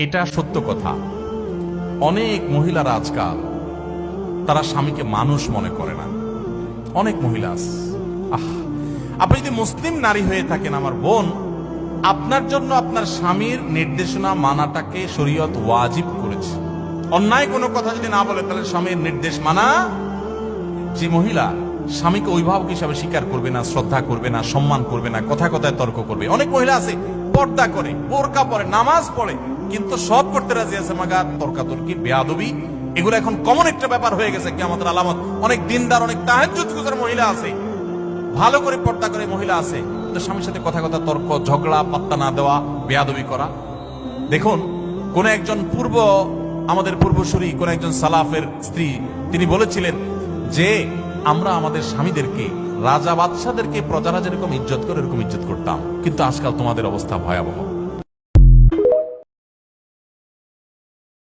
এটা সত্য কথা। অনেক মহিলারা আজকাল তারা স্বামীকে মানুষ মনে করে না। অনেক মহিলা আছে। আপনি যদি মুসলিম নারী হয়ে থাকেন আমার বোন, আপনার জন্য আপনার স্বামীর নির্দেশনা মানাটাকে শরীয়ত ওয়াজিব করেছে। অন্যায় কোনো কথা যদি না বলে তাহলে স্বামীর নির্দেশ মানা। যে মহিলা স্বামীকে অভিভাবক হিসাবে স্বীকার করবে না, শ্রদ্ধা করবে না, সম্মান করবে না, কথা কথায় তর্ক করবে। অনেক মহিলা আছে পর্দা করে, বোরকা পরে, নামাজ পড়ে, কিন্তু সব করতে রাজি আছে, মাগা তর্কাতর্কি, বেয়াদবি, এগুলো এখন কমন একটা ব্যাপার হয়ে গেছে। কিয়ামতের আলামত। অনেক দিনদার, অনেক তাহাজ্জুদ গুজার মহিলা আছে, ভালো করে পর্দা করে মহিলা আছে, তো স্বামীর সাথে কথা কথা তর্ক, ঝগড়া, পাত্তা না দেওয়া, বেয়াদবি করা। দেখুন, কোন একজন আমাদের পূর্বসূরি, কোন একজন সালাফের স্ত্রী, তিনি বলেছিলেন যে আমরা আমাদের স্বামীদেরকে, রাজা বাদশাদেরকে প্রজারা যেরকম ইজ্জত করে এরকম ইজ্জত করতাম, কিন্তু আজকাল তোমাদের অবস্থা ভয়াবহ।